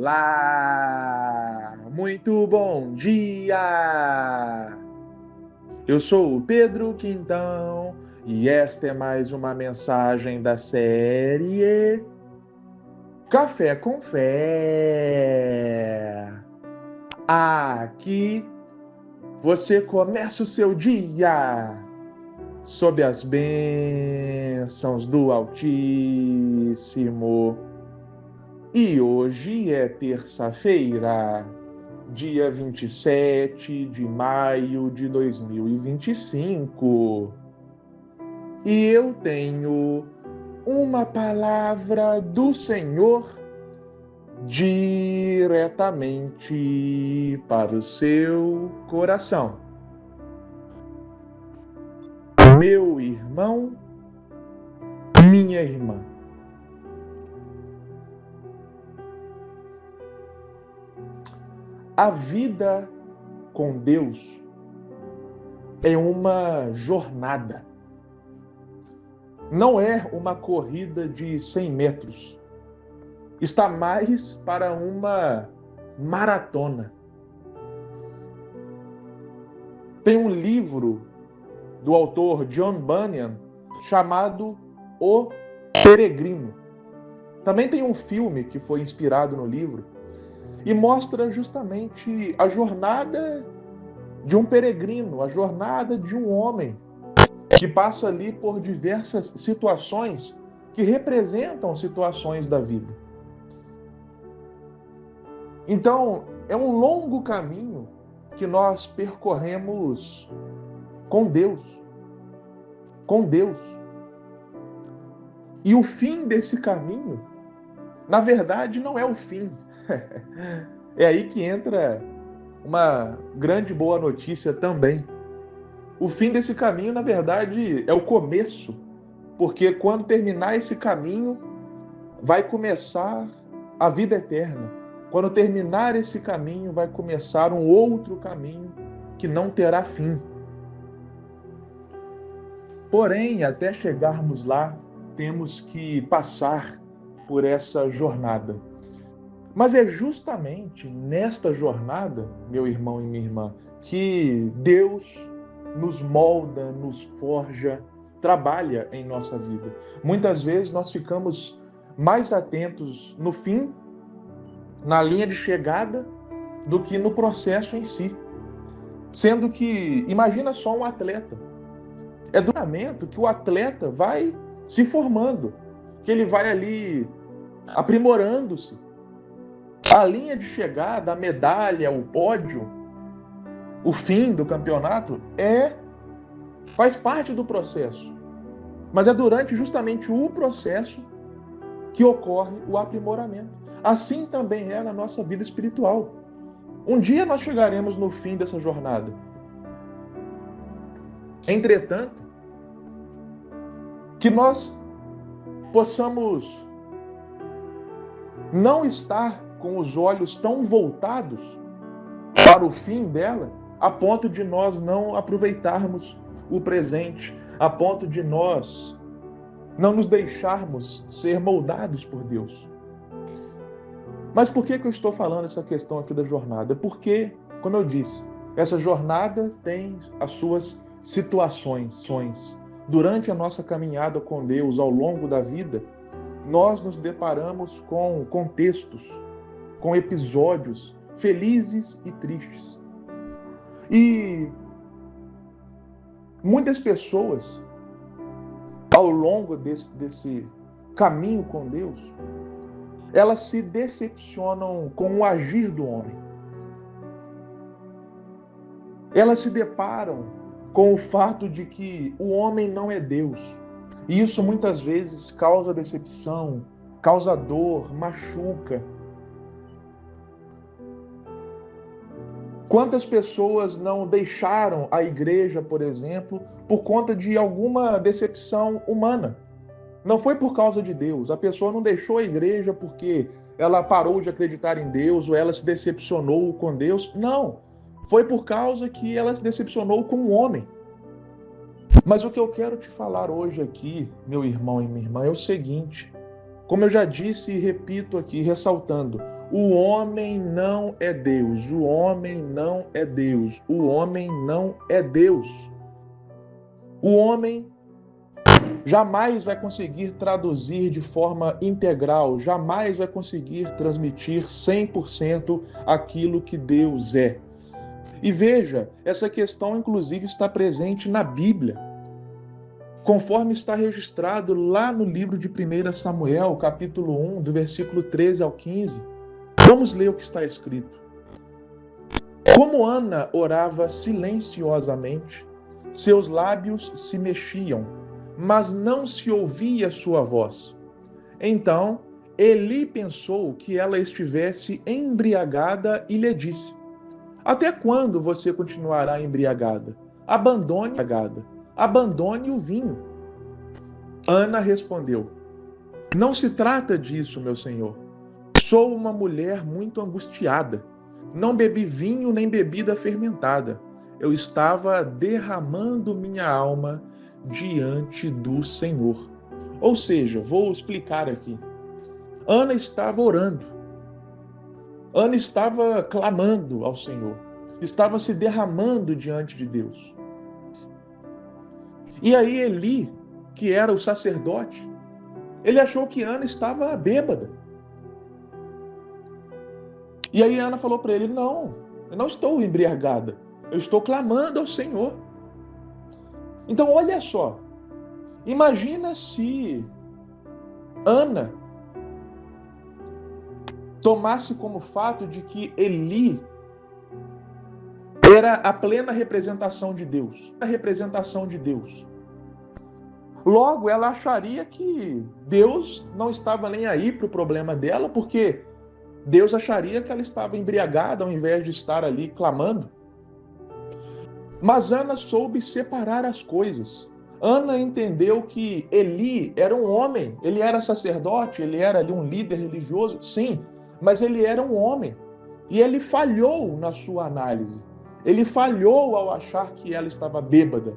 Olá! Muito bom dia! Eu sou o Pedro Quintão e esta é mais uma mensagem da série Café com Fé. Aqui você começa o seu dia sob as bênçãos do Altíssimo. E hoje é terça-feira, dia 27 de maio de 2025. E eu tenho uma palavra do Senhor diretamente para o seu coração. Meu irmão, minha irmã. A vida com Deus é uma jornada. Não é uma corrida de 100 metros. Está mais para uma maratona. Tem um livro do autor John Bunyan chamado O Peregrino. Também tem um filme que foi inspirado no livro e mostra justamente a jornada de um peregrino, a jornada de um homem que passa ali por diversas situações que representam situações da vida. Então, é um longo caminho que nós percorremos com Deus. Com Deus. E o fim desse caminho, na verdade, não é o fim. É aí que entra uma grande boa notícia também. O fim desse caminho, na verdade, é o começo. Porque quando terminar esse caminho, vai começar a vida eterna. Quando terminar esse caminho, vai começar um outro caminho que não terá fim. Porém, até chegarmos lá, temos que passar por essa jornada. Mas é justamente nesta jornada, meu irmão e minha irmã, que Deus nos molda, nos forja, trabalha em nossa vida. Muitas vezes nós ficamos mais atentos no fim, na linha de chegada, do que no processo em si. Sendo que, imagina só um atleta. É do treinamento que o atleta vai se formando, que ele vai ali aprimorando-se. A linha de chegada, a medalha, o pódio, o fim do campeonato faz parte do processo. Mas é durante justamente o processo que ocorre o aprimoramento. Assim também é na nossa vida espiritual. Um dia nós chegaremos no fim dessa jornada. Entretanto, que nós possamos não estar com os olhos tão voltados para o fim dela, a ponto de nós não aproveitarmos o presente, a ponto de nós não nos deixarmos ser moldados por Deus. Mas por que eu estou falando essa questão aqui da jornada? Porque, como eu disse, essa jornada tem as suas situações. Durante a nossa caminhada com Deus ao longo da vida, nós nos deparamos com contextos, com episódios felizes e tristes. E muitas pessoas, ao longo desse caminho com Deus, elas se decepcionam com o agir do homem. Elas se deparam com o fato de que o homem não é Deus. E isso muitas vezes causa decepção, causa dor, machuca. Quantas pessoas não deixaram a igreja, por exemplo, por conta de alguma decepção humana? Não foi por causa de Deus. A pessoa não deixou a igreja porque ela parou de acreditar em Deus ou ela se decepcionou com Deus. Não. Foi por causa que ela se decepcionou com o homem. Mas o que eu quero te falar hoje aqui, meu irmão e minha irmã, é o seguinte. Como eu já disse e repito aqui, ressaltando, O homem não é Deus, o homem não é Deus, o homem não é Deus. O homem jamais vai conseguir traduzir de forma integral, jamais vai conseguir transmitir 100% aquilo que Deus é. E veja, essa questão inclusive está presente na Bíblia, conforme está registrado lá no livro de 1 Samuel, capítulo 1, do versículo 13 ao 15. Vamos ler o que está escrito. Como Ana orava silenciosamente, seus lábios se mexiam, mas não se ouvia sua voz. Então, Eli pensou que ela estivesse embriagada e lhe disse: Até quando você continuará embriagada? Abandone o vinho. Ana respondeu: Não se trata disso, meu senhor. Sou uma mulher muito angustiada. Não bebi vinho nem bebida fermentada. Eu estava derramando minha alma diante do Senhor. Ou seja, vou explicar aqui. Ana estava orando. Ana estava clamando ao Senhor. Estava se derramando diante de Deus. E aí Eli, que era o sacerdote, ele achou que Ana estava bêbada. E aí Ana falou para ele: Não, eu não estou embriagada. Eu estou clamando ao Senhor. Então, olha só. Imagina se Ana tomasse como fato de que Eli era a plena representação de Deus. A representação de Deus. Logo, ela acharia que Deus não estava nem aí para o problema dela, porque Deus acharia que ela estava embriagada ao invés de estar ali clamando. Mas Ana soube separar as coisas. Ana entendeu que Eli era um homem, ele era sacerdote, ele era ali um líder religioso, sim, mas ele era um homem. E ele falhou na sua análise. Ele falhou ao achar que ela estava bêbada.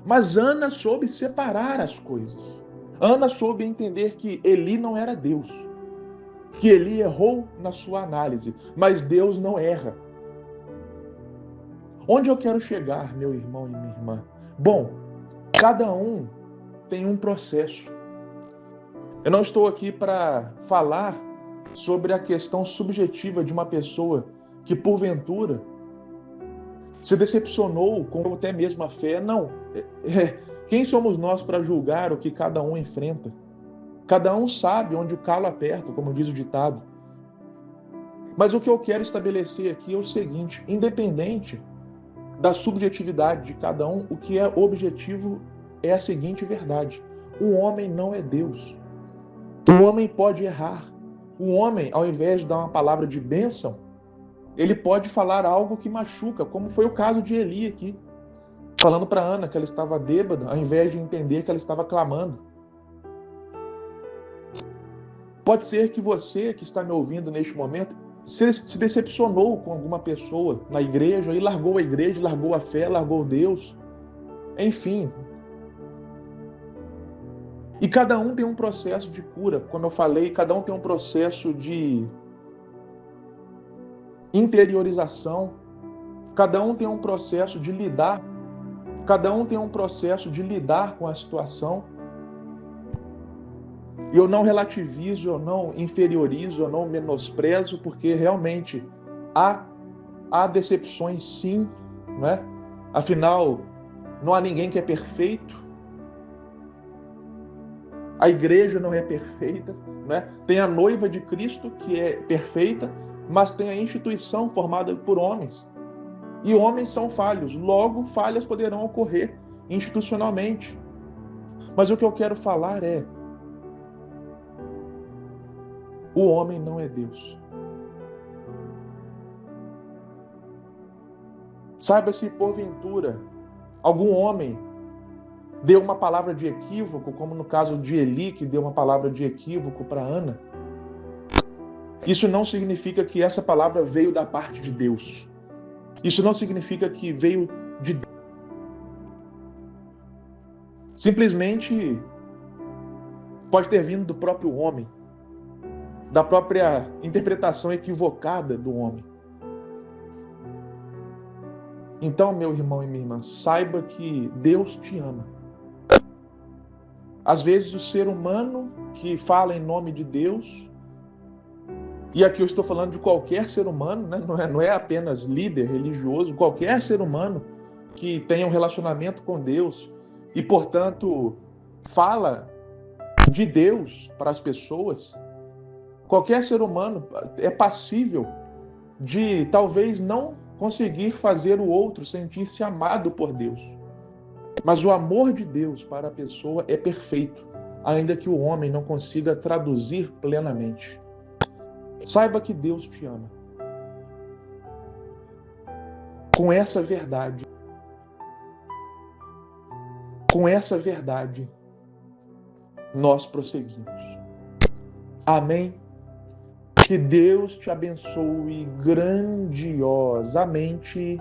Mas Ana soube separar as coisas. Ana soube entender que Eli não era Deus. Que Eli errou na sua análise, mas Deus não erra. Onde eu quero chegar, meu irmão e minha irmã? Bom, cada um tem um processo. Eu não estou aqui para falar sobre a questão subjetiva de uma pessoa que, porventura, se decepcionou com até mesmo a fé. Não. Quem somos nós para julgar o que cada um enfrenta? Cada um sabe onde o calo aperta, como diz o ditado. Mas o que eu quero estabelecer aqui é o seguinte: independente da subjetividade de cada um, o que é objetivo é a seguinte verdade: o homem não é Deus. O homem pode errar. O homem, ao invés de dar uma palavra de bênção, ele pode falar algo que machuca, como foi o caso de Eli aqui, falando para Ana que ela estava bêbada, ao invés de entender que ela estava clamando. Pode ser que você que está me ouvindo neste momento se decepcionou com alguma pessoa na igreja e largou a igreja, largou a fé, largou Deus. Enfim. E cada um tem um processo de cura, como eu falei, cada um tem um processo de interiorização, cada um tem um processo de lidar, cada um tem um processo de lidar com a situação. E eu não relativizo, eu não inferiorizo, eu não menosprezo, porque realmente há decepções sim, não é? Afinal, não há ninguém que é perfeito. A igreja não é perfeita, né? Tem a noiva de Cristo que é perfeita, mas tem a instituição formada por homens. E homens são falhos, logo falhas poderão ocorrer institucionalmente. Mas o que eu quero falar é: o homem não é Deus. Saiba se porventura algum homem deu uma palavra de equívoco, como no caso de Eli, que deu uma palavra de equívoco para Ana. Isso não significa que essa palavra veio da parte de Deus. Isso não significa que veio de Deus. Simplesmente pode ter vindo do próprio homem. da própria interpretação equivocada do homem. Então, meu irmão e minha irmã, saiba que Deus te ama. Às vezes o ser humano que fala em nome de Deus, e aqui eu estou falando de qualquer ser humano, né? Não é apenas líder religioso, qualquer ser humano que tenha um relacionamento com Deus e, portanto, fala de Deus para as pessoas, qualquer ser humano é passível de talvez não conseguir fazer o outro sentir-se amado por Deus. Mas o amor de Deus para a pessoa é perfeito, ainda que o homem não consiga traduzir plenamente. Saiba que Deus te ama. Com essa verdade, nós prosseguimos. Amém? Que Deus te abençoe grandiosamente